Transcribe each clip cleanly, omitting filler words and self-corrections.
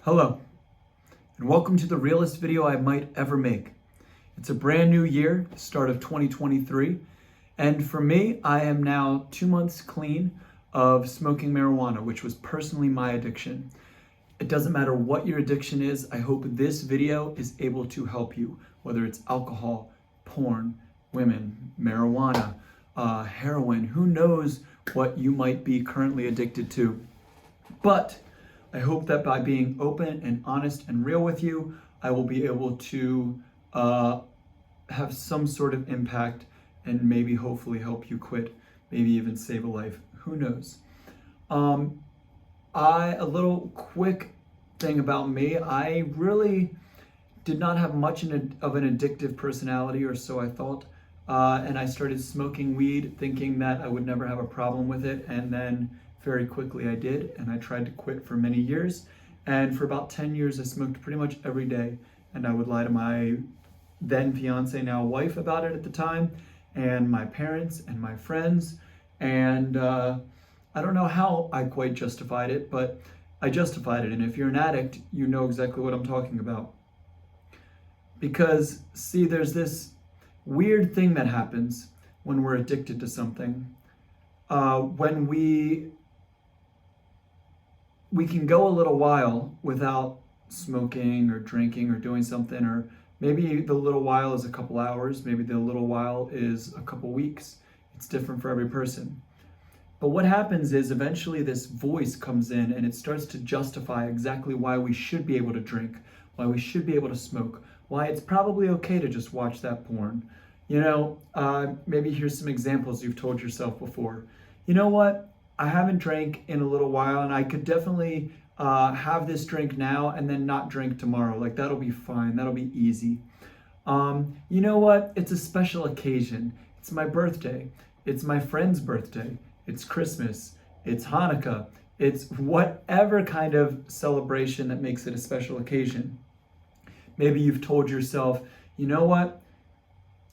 Hello, and welcome to the realest video I might ever make. It's a brand new year, start of 2023, and for me, I am now 2 months clean of smoking marijuana, which was personally my addiction. It doesn't matter what your addiction is, I hope this video is able to help you, whether it's alcohol, porn, women, marijuana, heroin, who knows what you might be currently addicted to. But I hope that by being open and honest and real with you, I will be able to have some sort of impact and maybe hopefully help you quit, maybe even save a life. Who knows? A little quick thing about me, I really did not have much of an addictive personality, or so I thought. And I started smoking weed thinking that I would never have a problem with it, and then very quickly I did, and I tried to quit for many years. And for about 10 years, I smoked pretty much every day. And I would lie to my then fiance, now wife, about it at the time, and my parents and my friends. And I don't know how I quite justified it, but I justified it. And if you're an addict, you know exactly what I'm talking about. Because, see, there's this weird thing that happens when we're addicted to something. When we can go a little while without smoking or drinking or doing something, or maybe the little while is a couple hours, maybe the little while is a couple weeks. It's different for every person. But what happens is eventually this voice comes in and it starts to justify exactly why we should be able to drink, why we should be able to smoke, why it's probably okay to just watch that porn. Maybe here's some examples you've told yourself before. You know what? I haven't drank in a little while, and I could definitely have this drink now and then not drink tomorrow. Like, that'll be fine. That'll be easy. You know what? It's a special occasion. It's my birthday. It's my friend's birthday. It's Christmas. It's Hanukkah. It's whatever kind of celebration that makes it a special occasion. Maybe you've told yourself, you know what?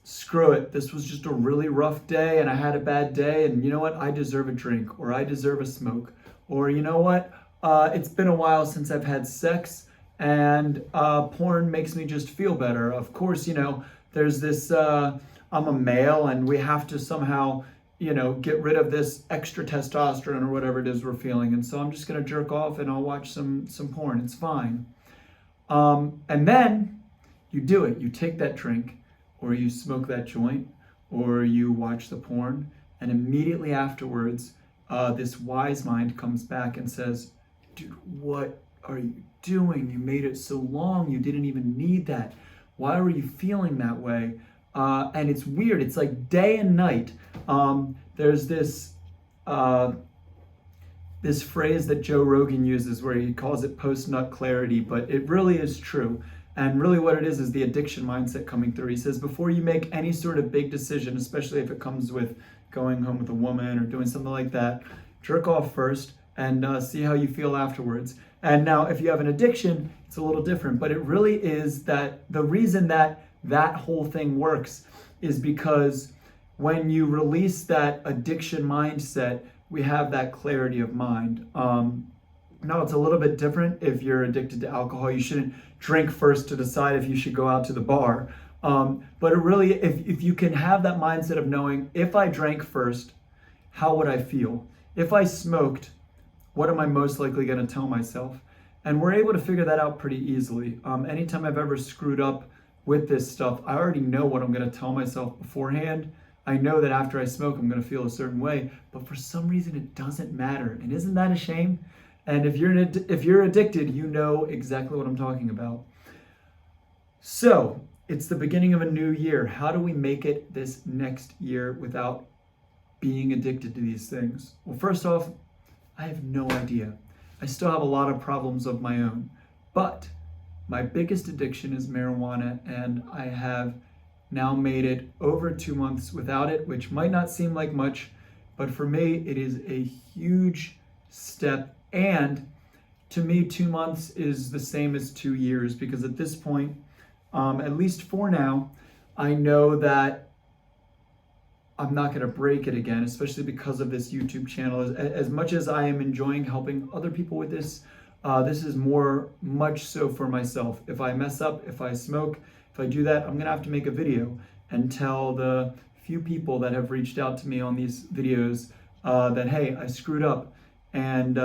Screw it, this was just a really rough day and I had a bad day, and you know what, I deserve a drink, or I deserve a smoke, or you know what, it's been a while since I've had sex, and porn makes me just feel better. Of course, there's this, I'm a male and we have to somehow, get rid of this extra testosterone or whatever it is we're feeling, and so I'm just gonna jerk off and I'll watch some porn, it's fine. And then you do it, you take that drink, or you smoke that joint, or you watch the porn, and immediately afterwards, this wise mind comes back and says, dude, what are you doing? You made it so long, you didn't even need that. Why were you feeling that way? And it's weird, it's like day and night. There's this phrase that Joe Rogan uses where he calls it PostNut Clarity, but it really is true. And really what it is the addiction mindset coming through. He says, before you make any sort of big decision, especially if it comes with going home with a woman or doing something like that, jerk off first and see how you feel afterwards. And now if you have an addiction, it's a little different, but it really is that the reason that whole thing works is because when you release that addiction mindset, we have that clarity of mind. Now, it's a little bit different if you're addicted to alcohol. You shouldn't drink first to decide if you should go out to the bar. But it really, if you can have that mindset of knowing, if I drank first, how would I feel? If I smoked, what am I most likely going to tell myself? And we're able to figure that out pretty easily. Anytime I've ever screwed up with this stuff, I already know what I'm going to tell myself beforehand. I know that after I smoke, I'm going to feel a certain way, but for some reason it doesn't matter. And isn't that a shame? And if you're addicted, you know exactly what I'm talking about. So it's the beginning of a new year. How do we make it this next year without being addicted to these things? Well, first off, I have no idea. I still have a lot of problems of my own, but my biggest addiction is marijuana, and I have now made it over 2 months without it, which might not seem like much, but for me, it is a huge step. And to me, 2 months is the same as 2 years, because at this point, at least for now, I know that I'm not going to break it again, especially because of this YouTube channel. As much as I am enjoying helping other people with this, This is much so for myself. If I mess up, if I smoke, if I do that, I'm gonna have to make a video and tell the few people that have reached out to me on these videos that, hey, I screwed up, and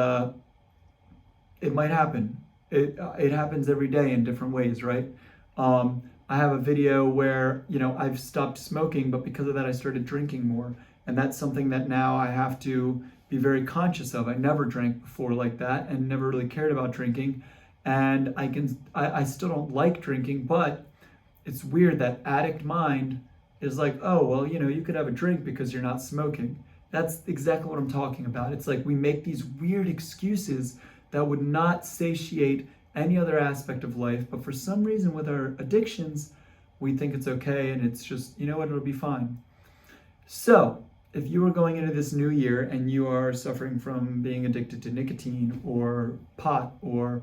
it might happen. It happens every day in different ways, right? I have a video where, I've stopped smoking, but because of that, I started drinking more. And that's something that now I have to be very conscious of. I never drank before like that and never really cared about drinking. And I still don't like drinking, but it's weird that addict mind is like, oh, well, you could have a drink because you're not smoking. That's exactly what I'm talking about. It's like we make these weird excuses that would not satiate any other aspect of life, but for some reason with our addictions, we think it's okay and it's just, it'll be fine. So, if you are going into this new year and you are suffering from being addicted to nicotine or pot or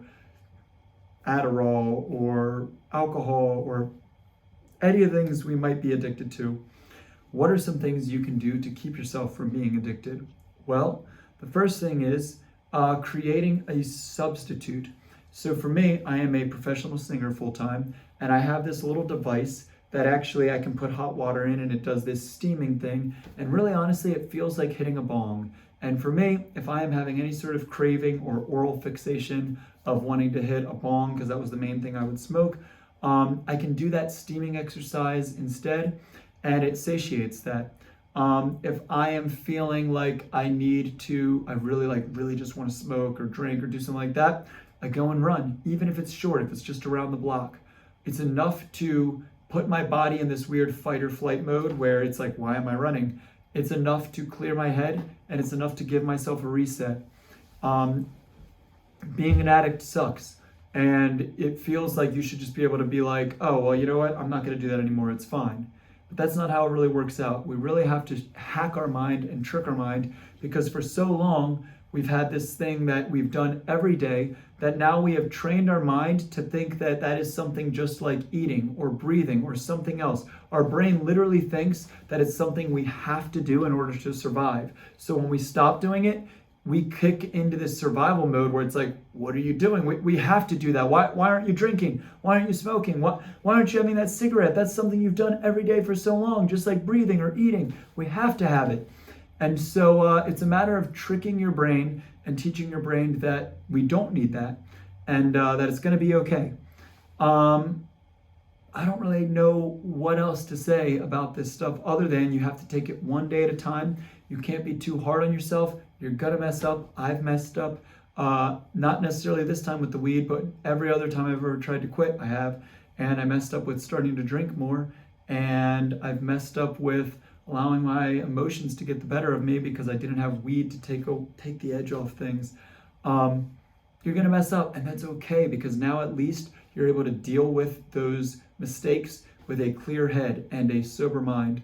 Adderall or alcohol or any of the things we might be addicted to, what are some things you can do to keep yourself from being addicted? Well, the first thing is creating a substitute. So for me, I am a professional singer full-time, and I have this little device that actually I can put hot water in, and it does this steaming thing, and really honestly, it feels like hitting a bong. And for me, if I am having any sort of craving or oral fixation of wanting to hit a bong, because that was the main thing I would smoke, I can do that steaming exercise instead, and it satiates that. If I am feeling like I really just want to smoke or drink or do something like that, I go and run, even if it's short, if it's just around the block. It's enough to put my body in this weird fight or flight mode where it's like, why am I running? It's enough to clear my head, and it's enough to give myself a reset. Being an addict sucks, and it feels like you should just be able to be like, oh, well, you know what? I'm not going to do that anymore. It's fine. But that's not how it really works out. We really have to hack our mind and trick our mind, because for so long, we've had this thing that we've done every day that now we have trained our mind to think that that is something just like eating or breathing or something else. Our brain literally thinks that it's something we have to do in order to survive. So when we stop doing it, we kick into this survival mode where it's like, what are you doing? We have to do that. Why aren't you drinking? Why aren't you smoking? Why aren't you having that cigarette? That's something you've done every day for so long, just like breathing or eating. We have to have it. And so it's a matter of tricking your brain and teaching your brain that we don't need that, and that it's going to be okay. I don't really know what else to say about this stuff other than you have to take it one day at a time. You can't be too hard on yourself. You're going to mess up. I've messed up. Not necessarily this time with the weed, but every other time I've ever tried to quit, I have. And I messed up with starting to drink more. And I've messed up with allowing my emotions to get the better of me because I didn't have weed to take the edge off things. You're going to mess up, and that's okay, because now at least you're able to deal with those mistakes with a clear head and a sober mind.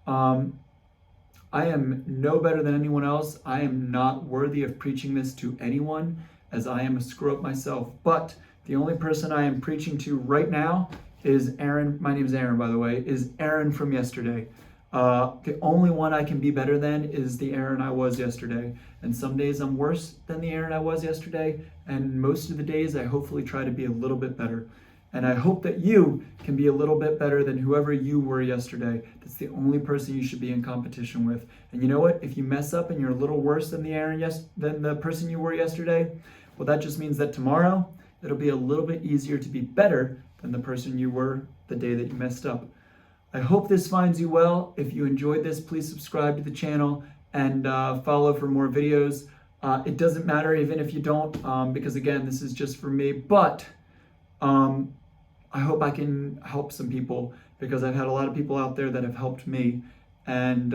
I am no better than anyone else. I am not worthy of preaching this to anyone, as I am a screw-up myself. But the only person I am preaching to right now is Aaron. My name is Aaron, by the way, is Aaron from yesterday. The only one I can be better than is the Aaron I was yesterday. And some days I'm worse than the Aaron I was yesterday. And most of the days I hopefully try to be a little bit better. And I hope that you can be a little bit better than whoever you were yesterday. That's the only person you should be in competition with. And you know what? If you mess up and you're a little worse than than the person you were yesterday, well, that just means that tomorrow it'll be a little bit easier to be better than the person you were the day that you messed up. I hope this finds you well. If you enjoyed this, please subscribe to the channel and follow for more videos. It doesn't matter even if you don't, because again, this is just for me, but I hope I can help some people, because I've had a lot of people out there that have helped me, and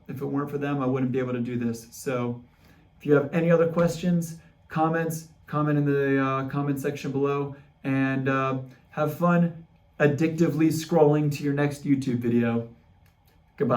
if it weren't for them, I wouldn't be able to do this. So if you have any other questions, comment in the comment section below, and have fun addictively scrolling to your next YouTube video. Goodbye.